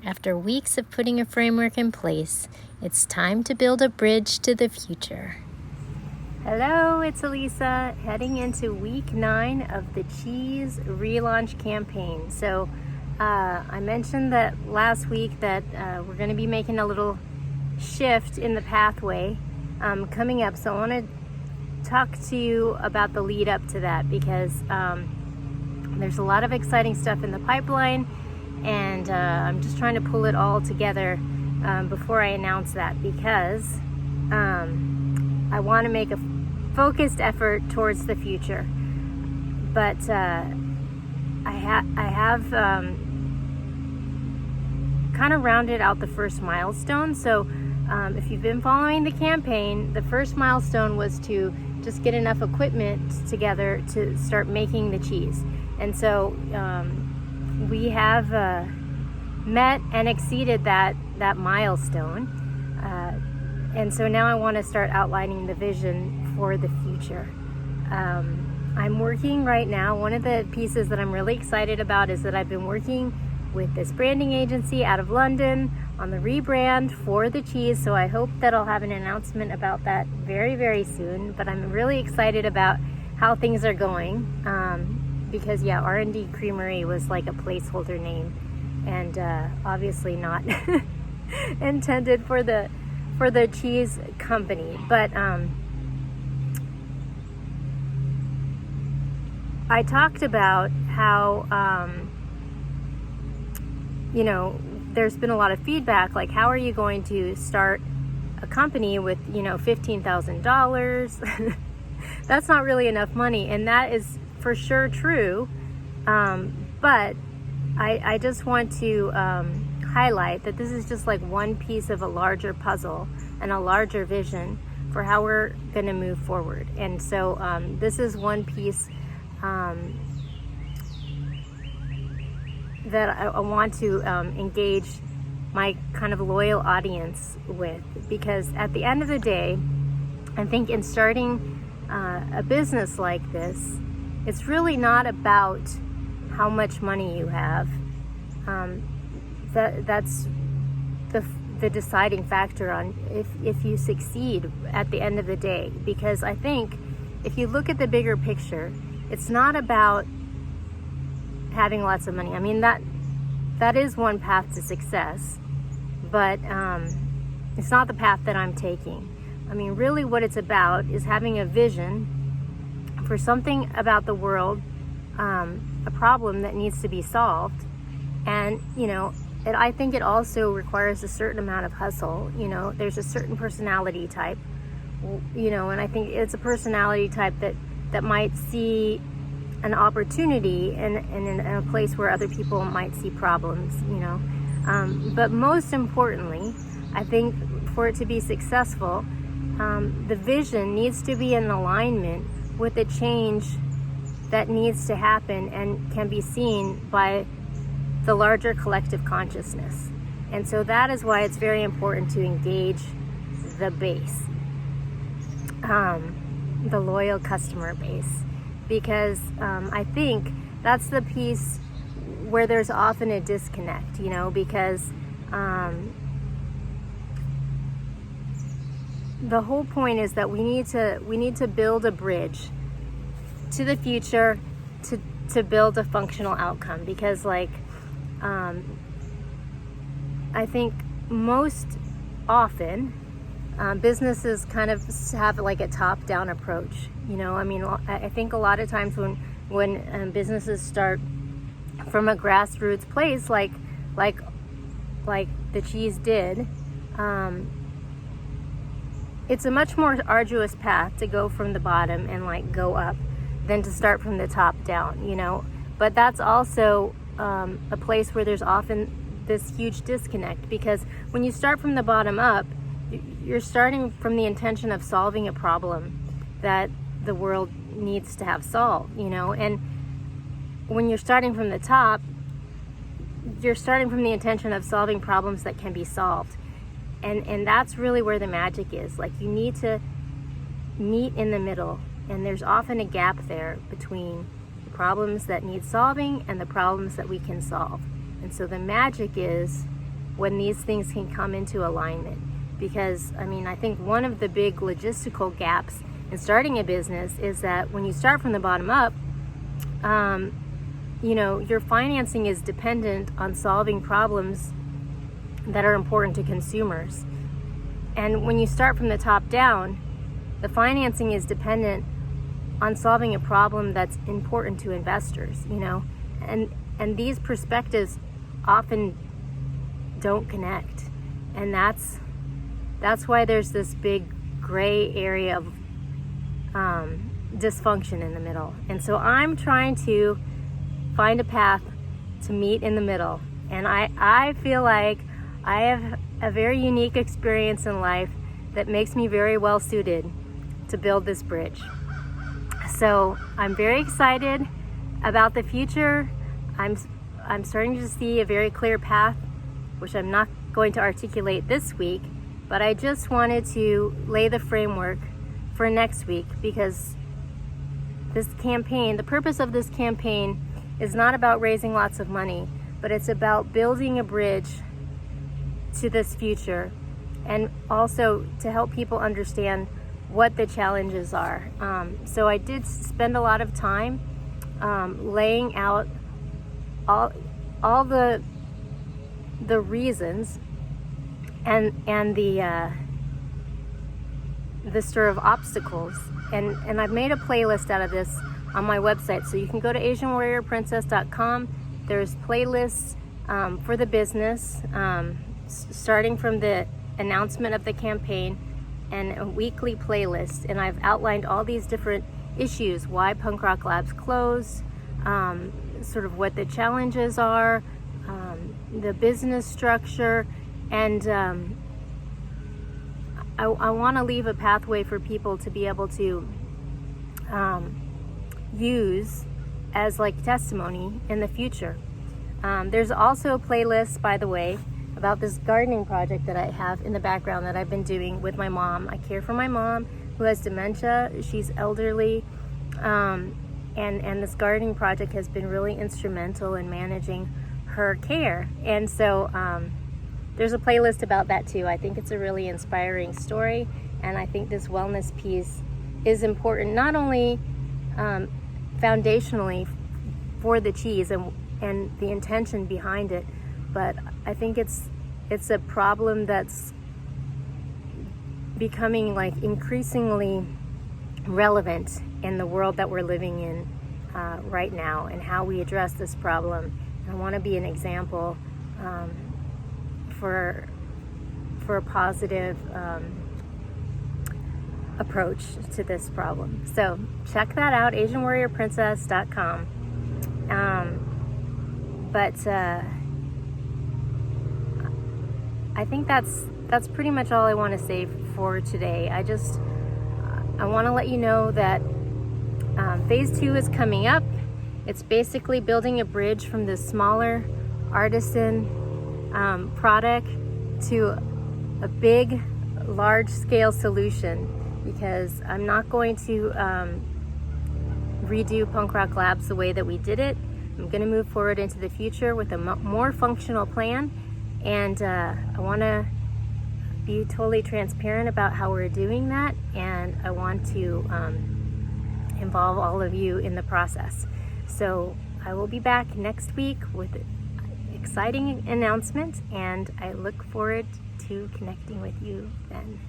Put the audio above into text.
After weeks of putting a framework in place, it's time to build a bridge to the future. Hello, it's Alissa, heading into week 9 of the cheese relaunch campaign. So I mentioned that last week that we're going to be making a little shift in the pathway coming up. So I want to talk to you about the lead up to that, because there's a lot of exciting stuff in the pipeline, and I'm just trying to pull it all together before I announce that, because I want to make a focused effort towards the future. But I have kind of rounded out the first milestone. So if you've been following the campaign, the first milestone was to just get enough equipment together to start making the cheese. And so we have met and exceeded that milestone. And so now I want to start outlining the vision for the future. I'm working right now. One of the pieces that I'm really excited about is that I've been working with this branding agency out of London on the rebrand for the cheese. So I hope that I'll have an announcement about that very, very soon. But I'm really excited about how things are going. Because R&D Creamery was like a placeholder name, and obviously not intended for the cheese company. But I talked about how there's been a lot of feedback, like, how are you going to start a company with $15,000? That's not really enough money, and that is for sure true, but I just want to highlight that this is just like one piece of a larger puzzle and a larger vision for how we're going to move forward. And so this is one piece that I want to engage my kind of loyal audience with, because at the end of the day, I think in starting a business like this, it's really not about how much money you have. That's the deciding factor on if you succeed at the end of the day. Because I think if you look at the bigger picture, it's not about having lots of money. I mean, that is one path to success, but it's not the path that I'm taking. I mean, really what it's about is having a vision for something about the world, a problem that needs to be solved. And I think it also requires a certain amount of hustle. There's a certain personality type, and I think it's a personality type that might see an opportunity in a place where other people might see problems. But most importantly, I think for it to be successful, the vision needs to be in alignment with the change that needs to happen and can be seen by the larger collective consciousness. And so that is why it's very important to engage the base, the loyal customer base, because I think that's the piece where there's often a disconnect, because the whole point is that we need to build a bridge to the future to build a functional outcome. Because I think most often businesses kind of have like a top-down approach. I think a lot of times when businesses start from a grassroots place, like the cheese did, it's a much more arduous path to go from the bottom and go up than to start from the top down, But that's also a place where there's often this huge disconnect, because when you start from the bottom up, you're starting from the intention of solving a problem that the world needs to have solved, And when you're starting from the top, you're starting from the intention of solving problems that can be solved. And that's really where the magic is. You need to meet in the middle, and there's often a gap there between the problems that need solving and the problems that we can solve. And so the magic is when these things can come into alignment. Because, I mean, I think one of the big logistical gaps in starting a business is that when you start from the bottom up, you know, your financing is dependent on solving problems that are important to consumers. And when you start from the top down, the financing is dependent on solving a problem that's important to investors, you know, and these perspectives often don't connect. And that's why there's this big gray area of dysfunction in the middle. And so I'm trying to find a path to meet in the middle. And I feel like I have a very unique experience in life that makes me very well suited to build this bridge. So I'm very excited about the future. I'm starting to see a very clear path, which I'm not going to articulate this week, but I just wanted to lay the framework for next week, because this campaign, the purpose of this campaign is not about raising lots of money, but it's about building a bridge to this future, and also to help people understand what the challenges are. So I did spend a lot of time laying out all the reasons and the sort of obstacles, and I've made a playlist out of this on my website. So you can go to AsianWarriorPrincess.com. There's playlists for the business, starting from the announcement of the campaign, and a weekly playlist. And I've outlined all these different issues: why Punk Rock Labs closed, sort of what the challenges are, the business structure, and I want to leave a pathway for people to be able to use as like testimony in the future. There's also a playlist, by the way, about this gardening project that I have in the background that I've been doing with my mom. I care for my mom who has dementia. She's elderly, and this gardening project has been really instrumental in managing her care. And so there's a playlist about that too. I think it's a really inspiring story, and I think this wellness piece is important, not only foundationally for the cheese and the intention behind it, but I think it's a problem that's becoming like increasingly relevant in the world that we're living in right now, and how we address this problem. I want to be an example for a positive approach to this problem. So check that out, AsianWarriorPrincess.com. But I think that's pretty much all I want to say for today. I want to let you know that phase 2 is coming up. It's basically building a bridge from this smaller artisan product to a big, large-scale solution, because I'm not going to redo Punk Rock Labs the way that we did it. I'm going to move forward into the future with a more functional plan, and I want to be totally transparent about how we're doing that, and I want to involve all of you in the process. So I will be back next week with an exciting announcement, and I look forward to connecting with you then.